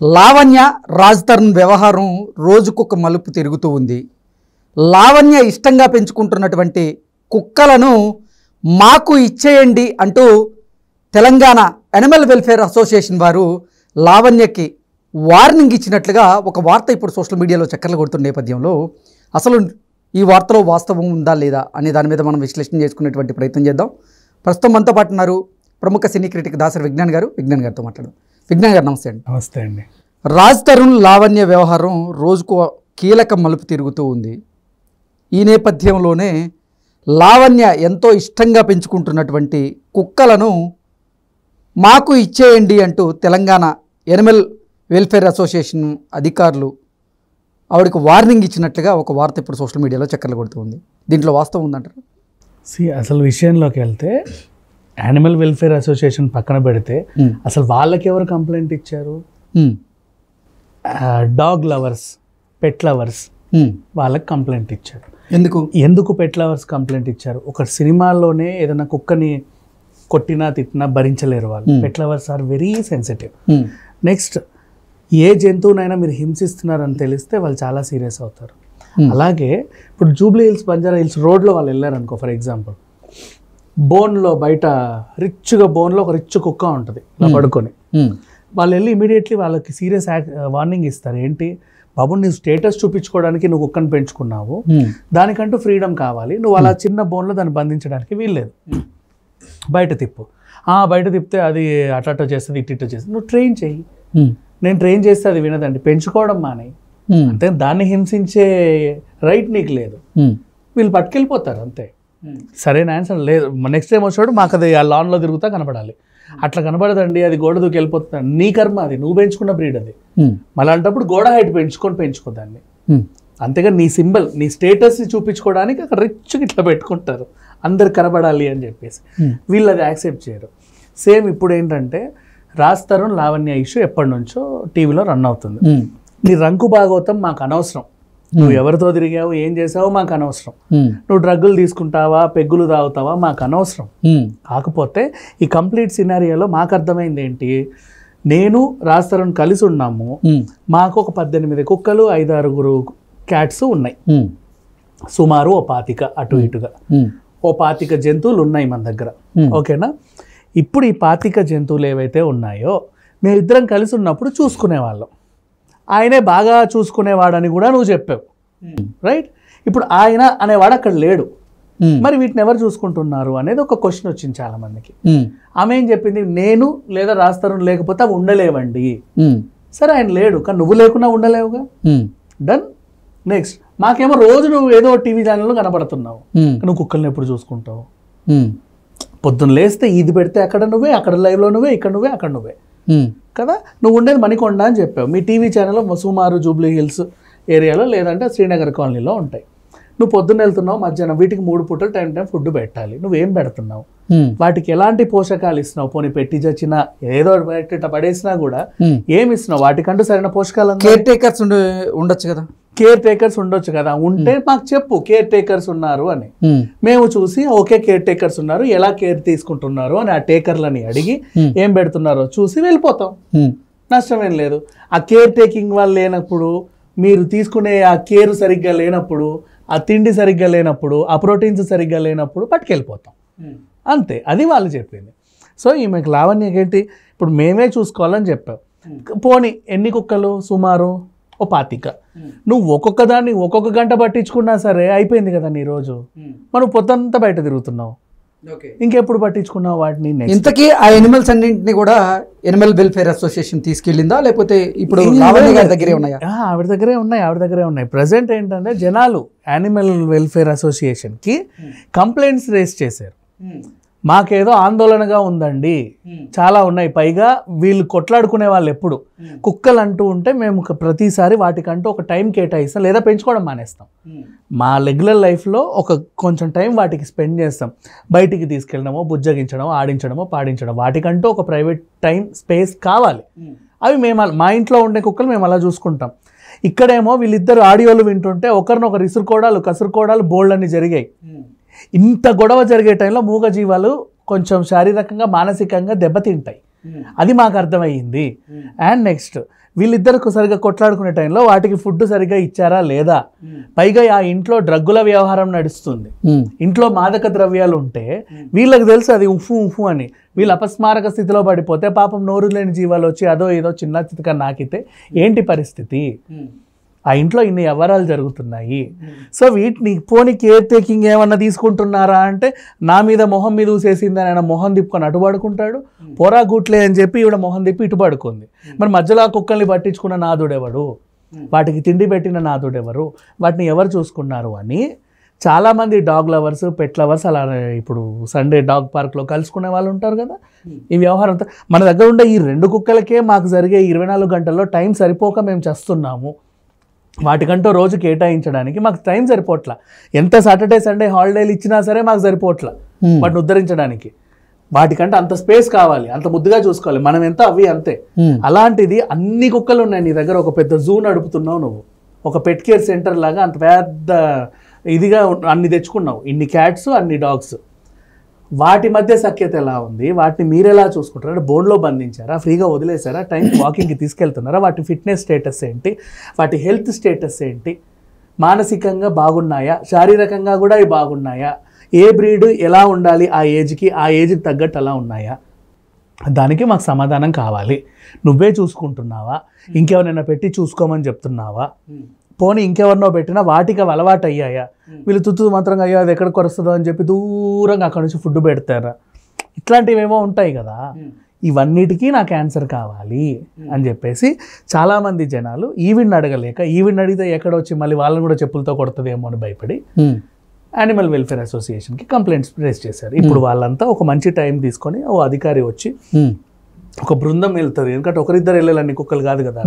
లావణ్య రాజ్ తరుణ్ వ్యవహారం రోజుకొక మలుపు తిరుగుతూ ఉంది. లావణ్య ఇష్టంగా పెంచుకుంటున్నటువంటి కుక్కలను మాకు ఇచ్చేయండి అంటూ తెలంగాణ యానిమల్ వెల్ఫేర్ అసోసియేషన్ వారు లావణ్యకి వార్నింగ్ ఇచ్చినట్లుగా ఒక వార్త ఇప్పుడు సోషల్ మీడియాలో చక్కర్లు కొడుతున్న నేపథ్యంలో అసలు ఈ వార్తలో వాస్తవం ఉందా లేదా అనే దాని మీద మనం విశ్లేషణ చేసుకునేటువంటి ప్రయత్నం చేద్దాం. ప్రస్తుతం మనతో పాటు ఉన్నారు ప్రముఖ సినీ క్రిటిక్ దాసరి విజ్ఞాన్ గారితో మాట్లాడదాం. విజ్ఞాన్ గారు నమస్తే అండి. నమస్తే అండి. రాజ్ తరుణ్ లావణ్య వ్యవహారం రోజుకు కీలక మలుపు తిరుగుతూ ఉంది. ఈ నేపథ్యంలోనే లావణ్య ఎంతో ఇష్టంగా పెంచుకుంటున్నటువంటి కుక్కలను మాకు ఇచ్చేయండి అంటూ తెలంగాణ యానిమల్ వెల్ఫేర్ అసోసియేషన్ అధికారులు ఆవిడకు వార్నింగ్ ఇచ్చినట్లుగా ఒక వార్త ఇప్పుడు సోషల్ మీడియాలో చక్కర్లు కొడుతూ ఉంది. దీంట్లో వాస్తవం ఉందంటారు? అసలు విషయంలోకి వెళ్తే యానిమల్ వెల్ఫేర్ అసోసియేషన్ పక్కన పెడితే అసలు వాళ్ళకి ఎవరు కంప్లైంట్ ఇచ్చారు? డాగ్ లవర్స్, పెట్ లవర్స్ వాళ్ళకి కంప్లైంట్ ఇచ్చారు. ఎందుకు పెట్ లవర్స్ కంప్లైంట్ ఇచ్చారు? ఒక సినిమాల్లోనే ఏదైనా కుక్కని కొట్టినా తిట్టినా భరించలేరు వాళ్ళు. Pet lovers are very sensitive. Next, ఏ జంతువునైనా మీరు హింసిస్తున్నారని తెలిస్తే వాళ్ళు చాలా సీరియస్ అవుతారు. అలాగే ఇప్పుడు జూబ్లీ హిల్స్, బంజారా హిల్స్ రోడ్లో వాళ్ళు వెళ్ళారనుకో, ఫర్ ఎగ్జాంపుల్, బోన్లో బయట రిచ్గా బోన్లో ఒక రిచ్ కుక్క ఉంటుంది ఇలా పడుకొని, వాళ్ళు వెళ్ళి ఇమీడియట్లీ వాళ్ళకి సీరియస్ వార్నింగ్ ఇస్తారు. ఏంటి బాబు, నువ్వు స్టేటస్ చూపించుకోవడానికి నువ్వు కుక్కను పెంచుకున్నావు, దానికంటూ ఫ్రీడమ్ కావాలి, నువ్వు అలా చిన్న బోన్లో దాన్ని బంధించడానికి వీల్లేదు, బయట తిప్పు. బయట తిప్పితే అది అటో చేస్తుంది, ఇటు చేస్తుంది, నువ్వు ట్రైన్ చెయ్యి. నేను ట్రైన్ చేస్తే అది వినదండి, పెంచుకోవడం మానే. అంతే, దాన్ని హింసించే రైట్ నీకు లేదు. వీళ్ళు పట్టుకెళ్ళిపోతారు అంతే. సరైన ఆన్సర్ లేదు. నెక్స్ట్ టైం వచ్చాడు మాకు అది ఆ లాన్లో తిరుగుతా కనపడాలి. అట్లా కనపడదండి, అది గోడ దూకి వెళ్ళిపోతుంది. నీ కర్మ, అది నువ్వు పెంచుకున్న బ్రీడ్ అది. మళ్ళీ అంటప్పుడు గోడ హైట్ పెంచుకోదాన్ని. అంతేగా నీ సింబల్, నీ స్టేటస్ని చూపించుకోవడానికి అక్కడ రిచ్గా ఇట్లా పెట్టుకుంటారు, అందరు కనబడాలి అని చెప్పేసి. వీళ్ళు అది యాక్సెప్ట్ చేయరు. సేమ్ ఇప్పుడు ఏంటంటే రాజ్ తరుణ్ లావణ్య ఇష్యూ ఎప్పటి నుంచో టీవీలో రన్ అవుతుంది. నీ రంకు భాగవతం మాకు అనవసరం, నువ్వు ఎవరితో తిరిగావు, ఏం చేసావో మాకు అనవసరం, నువ్వు డ్రగ్గులు తీసుకుంటావా, పెగ్గులు తాగుతావా, మాకు అనవసరం. కాకపోతే ఈ కంప్లీట్ సినారియోలో మాకు అర్థమైంది ఏంటి, నేను రాజ్ తరుణ్ కలిసి ఉన్నాము, మాకు ఒక 18 కుక్కలు, 5-6 క్యాట్స్ ఉన్నాయి, సుమారు ఓ 25 అటు ఇటుగా ఓ 25 జంతువులు ఉన్నాయి మన దగ్గర. ఓకేనా? ఇప్పుడు ఈ 25 జంతువులు ఏవైతే ఉన్నాయో మేమిద్దరం కలిసి ఉన్నప్పుడు చూసుకునేవాళ్ళం. ఆయనే బాగా చూసుకునేవాడని కూడా నువ్వు చెప్పావు, రైట్? ఇప్పుడు ఆయన అనేవాడు అక్కడ లేడు, మరి వీటిని ఎవరు చూసుకుంటున్నారు అనేది ఒక క్వశ్చన్ వచ్చింది చాలా మందికి. ఆమె ఏం చెప్పింది, నేను లేదా రాజ్ తరుణ్ లేకపోతే అవి ఉండలేవండి. సరే, ఆయన లేడు, కానీ నువ్వు లేకున్నా ఉండలేవుగా, డన్. నెక్స్ట్, మాకేమో రోజు నువ్వు ఏదో టీవీ ఛానల్లో కనపడుతున్నావు, నువ్వు కుక్కల్ని ఎప్పుడు చూసుకుంటావు? పొద్దున్న లేస్తే ఇది పెడితే అక్కడ నువ్వే, అక్కడ లైవ్లో నువ్వే, ఇక్కడ నువ్వే, అక్కడ నువ్వే కదా. నువ్వు ఉండేది మణికొండ అని చెప్పావు, మీ టీవీ ఛానల్లో సుమారు జూబ్లీ హిల్స్ ఏరియాలో లేదంటే శ్రీనగర్ కాలనీలో ఉంటాయి. నువ్వు పొద్దున్న వెళ్తున్నావు, మధ్యాహ్నం, వీటికి 3 పూటలు టైం ఫుడ్ పెట్టాలి. నువ్వేం పెడుతున్నావు? వాటికి ఎలాంటి పోషకాలు ఇస్తున్నావు? పోనీ పెట్టి చచ్చినా ఏదో పడేసినా కూడా ఏమి ఇస్తున్నావు? వాటికంటూ సరైన పోషకాలు కేర్ టేకర్స్ ఉండొచ్చు కదా. కేర్ టేకర్స్ ఉండొచ్చు కదా, ఉంటే మాకు చెప్పు కేర్ టేకర్స్ ఉన్నారు అని. మేము చూసి ఓకే కేర్ టేకర్స్ ఉన్నారు, ఎలా కేర్ తీసుకుంటున్నారు అని ఆ టేకర్లని అడిగి ఏం పెడుతున్నారో చూసి వెళ్ళిపోతాం, నష్టమేం లేదు. ఆ కేర్ టేకింగ్ వాళ్ళు లేనప్పుడు, మీరు తీసుకునే ఆ కేర్ సరిగ్గా లేనప్పుడు, ఆ తిండి సరిగ్గా లేనప్పుడు, ఆ ప్రోటీన్స్ సరిగ్గా లేనప్పుడు పట్టుకెళ్ళిపోతాం అంతే. అది వాళ్ళు చెప్పింది. సో ఈమెకు లావణ్యకి ఏంటి, ఇప్పుడు మేమే చూసుకోవాలని చెప్పావు. పోనీ ఎన్ని కుక్కలు? సుమారు ఓ 25. నువ్వు ఒక్కొక్క దాన్ని ఒక్కొక్క గంట పట్టించుకున్నా సరే అయిపోయింది కదా నీ రోజు. మనం పొద్దంతా బయట తిరుగుతున్నావు, ఇంకెప్పుడు పట్టించుకున్నావు వాటిని? ఇంతకీ ఆ ఎనిమల్స్ అన్నింటినీ కూడా యానిమల్ వెల్ఫేర్ అసోసియేషన్ తీసుకెళ్ళిందా, లేకపోతే ఇప్పుడు లావణ్య గారి దగ్గరే ఉన్నాయా? ఆవిడ దగ్గరే ఉన్నాయి. ప్రజెంట్ ఏంటంటే జనాలు యానిమల్ వెల్ఫేర్ అసోసియేషన్కి కంప్లైంట్స్ రేస్ చేశారు. మాకేదో ఆందోళనగా ఉందండి, చాలా ఉన్నాయి, పైగా వీళ్ళు కొట్లాడుకునే వాళ్ళు ఎప్పుడు కుక్కలు అంటూ ఉంటే మేము ప్రతిసారి వాటికంటూ ఒక టైం కేటాయిస్తాం, లేదా పెంచుకోవడం మానేస్తాం. మా రెగ్యులర్ లైఫ్లో కొంచెం టైం వాటికి స్పెండ్ చేస్తాం. బయటికి తీసుకెళ్ళడమో, బుజ్జగించడమో, ఆడించడమో, పాడించడం, వాటికంటూ ఒక ప్రైవేట్ టైం స్పేస్ కావాలి. అవి మేము మా ఇంట్లో ఉండే కుక్కలు మేము అలా చూసుకుంటాం. ఇక్కడేమో వీళ్ళిద్దరు ఆడియోలు వింటుంటే ఒకరినొకరు ఇసురుకోవడాలు, కసురుకోవడాలు బోల్డ్ అన్ని జరిగాయి. ఇంత గొడవ జరిగే టైంలో మూగజీవాలు కొంచెం శారీరకంగా, మానసికంగా దెబ్బతింటాయి. అది మాకు అర్థమయ్యింది. అండ్ నెక్స్ట్, వీళ్ళిద్దరు సరిగ్గా కొట్లాడుకునే టైంలో వాటికి ఫుడ్ సరిగ్గా ఇచ్చారా లేదా, పైగా ఆ ఇంట్లో డ్రగ్గుల వ్యవహారం నడుస్తుంది, ఇంట్లో మాదక ద్రవ్యాలు ఉంటే వీళ్ళకి తెలుసు అది ఉఫు ఉఫు అని. వీళ్ళు అపస్మారక స్థితిలో పడిపోతే పాపం నోరు లేని జీవాలు వచ్చి అదో ఏదో చిన్న చితక నాకితే ఏంటి పరిస్థితి? ఆ ఇంట్లో ఇన్ని వ్యవహారాలు జరుగుతున్నాయి. సో వీటిని పోనీ కేర్ టేకింగ్ ఏమన్నా తీసుకుంటున్నారా అంటే నా మీద మొహం మీద ఊసేసిందని ఆయన మొహం తిప్పుకొని అటు పడుకుంటాడు, పోరా గుట్లే అని చెప్పి ఈవిడ మొహం తిప్పి ఇటు పడుకుంది. మరి మధ్యలో ఆ కుక్కల్ని పట్టించుకున్న నాదుడెవడు, వాటికి తిండి పెట్టిన నాదుడెవరు, వాటిని ఎవరు చూసుకున్నారు అని చాలామంది డాగ్ లవర్స్, పెట్ లవర్స్ అలా ఇప్పుడు సండే డాగ్ పార్క్లో కలుసుకునే వాళ్ళు ఉంటారు కదా. ఈ వ్యవహారం మన దగ్గర ఉండే ఈ 2 కుక్కలకే మాకు జరిగే 24 గంటల్లో టైం సరిపోక మేము చేస్తున్నాము. వాటికంటూ రోజు కేటాయించడానికి మాకు టైం సరిపోట్లా. ఎంత సాటర్డే సండే హాలిడేలు ఇచ్చినా సరే మాకు సరిపోట్లా వాటిని ఉద్ధరించడానికి. వాటికంటే అంత స్పేస్ కావాలి, అంత ముద్దుగా చూసుకోవాలి. మనం ఎంత అవి అంతే. అలాంటిది అన్ని కుక్కలు ఉన్నాయి నీ దగ్గర, ఒక పెద్ద జూ నడుపుతున్నావు నువ్వు, ఒక పెట్ కేర్ సెంటర్ లాగా అంత పెద్ద ఇదిగా అన్ని తెచ్చుకున్నావు, ఇన్ని క్యాట్స్ అన్ని డాగ్స్. వాటి మధ్య సఖ్యత ఎలా ఉంది, వాటిని మీరెలా చూసుకుంటారా? అంటే బోర్డులో బంధించారా, ఫ్రీగా వదిలేసారా, టైం వాకింగ్కి తీసుకెళ్తున్నారా, వాటి ఫిట్నెస్ స్టేటస్ ఏంటి, వాటి హెల్త్ స్టేటస్ ఏంటి, మానసికంగా బాగున్నాయా, శారీరకంగా కూడా అవి బాగున్నాయా, ఏ బ్రీడ్ ఎలా ఉండాలి ఆ ఏజ్కి తగ్గట్టు అలా ఉన్నాయా, దానికి మాకు సమాధానం కావాలి. నువ్వే చూసుకుంటున్నావా, ఇంకెవరైనా పెట్టి చూసుకోమని చెప్తున్నావా, పోనీ ఇంకెవరినో పెట్టినా వాటికి అవి అలవాటు అయ్యాయా, వీళ్ళు తుత్తు మాత్రంగా అయ్యో అది ఎక్కడికి వస్తుందో అని చెప్పి దూరంగా అక్కడ నుంచి ఫుడ్ పెడతారా, ఇట్లాంటివి ఏమో ఉంటాయి కదా. ఇవన్నిటికీ నాకు ఆన్సర్ కావాలి అని చెప్పేసి చాలామంది జనాలు ఈవిడ్ని అడగలేక, ఈవిడ్ని అడిగితే ఎక్కడ వచ్చి మళ్ళీ వాళ్ళని కూడా చెప్పులతో కొడుతుందేమో అని భయపడి యానిమల్ వెల్ఫేర్ అసోసియేషన్కి కంప్లైంట్స్ రేస్ చేశారు. ఇప్పుడు వాళ్ళంతా ఒక మంచి టైం తీసుకొని ఓ అధికారి వచ్చి ఒక బృందం వెళ్తుంది, ఎందుకంటే ఒకరిద్దరు వెళ్ళాలని కుక్కలు కాదు కదా,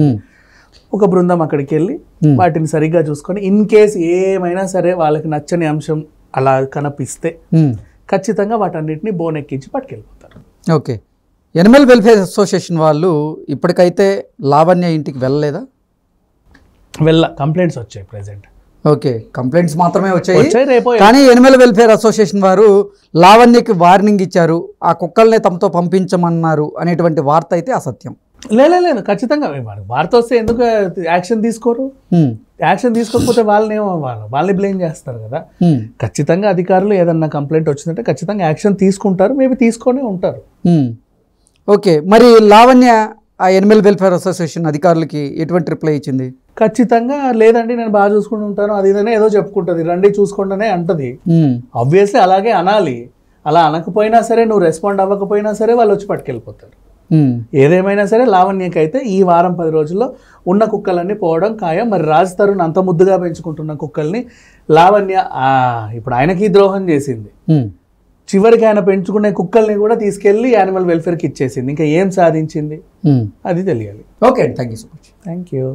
ఒక బృందం అక్కడికి వెళ్ళి వాటిని సరిగ్గా చూసుకొని ఇన్ కేస్ ఏమైనా సరే వాళ్ళకి నచ్చని అంశం అలా కనిపిస్తే ఖచ్చితంగా వాటన్నిటిని బోన్ ఎక్కించి పట్టుకెళ్ళిపోతారు. ఓకే, యానిమల్ వెల్ఫేర్ అసోసియేషన్ వాళ్ళు ఇప్పటికైతే లావణ్య ఇంటికి వెళ్ళలేదా? కంప్లైంట్స్ వచ్చాయి ప్రెసెంట్. ఓకే, కంప్లైంట్స్ మాత్రమే వచ్చాయి. రేపు కానీ యానిమల్ వెల్ఫేర్ అసోసియేషన్ వారు లావణ్యకి వార్నింగ్ ఇచ్చారు, ఆ కుక్కల్ని తమతో పంపించమన్నారు అనేటువంటి వార్త అయితే అసత్యం. లేదు, ఖచ్చితంగా వార్త వస్తే ఎందుకు యాక్షన్ తీసుకోరు? యాక్షన్ తీసుకోకపోతే వాళ్ళని బ్లేమ్ చేస్తారు కదా. ఖచ్చితంగా అధికారులు ఏదన్నా కంప్లైంట్ వచ్చిందంటే ఖచ్చితంగా యాక్షన్ తీసుకుంటారు, మేబీ తీసుకొనే ఉంటారు. ఓకే, మరి లావణ్య ఆ యానిమల్ వెల్ఫేర్ అసోసియేషన్ అధికారులకి ఎటువంటి రిప్లై ఇచ్చింది? ఖచ్చితంగా లేదండి నేను బాగా చూసుకుంటూ ఉంటాను అది ఇదనే ఏదో చెప్పుకుంటుంది, రండి చూసుకోండినే అంటది. ఆబ్వియస్లీ అలాగే అనాలి. అలా అనకపోయినా సరే, నువ్వు రెస్పాండ్ అవ్వకపోయినా సరే వాళ్ళు వచ్చి పట్టుకెళ్ళిపోతారు. ఏదేమైనా సరే లావణ్యకి అయితే ఈ వారం 10 రోజుల్లో ఉన్న కుక్కలన్నీ పోవడం ఖాయం. మరి రాజ్ తరుణ్ అంత ముద్దుగా పెంచుకుంటున్న కుక్కల్ని లావణ్య ఇప్పుడు ఆయనకి ద్రోహం చేసింది, చివరికి ఆయన పెంచుకునే కుక్కల్ని కూడా తీసుకెళ్లి యానిమల్ వెల్ఫేర్కి ఇచ్చేసింది. ఇంకా ఏం సాధించింది అది తెలియాలి. Okay, thank you so much. Thank you.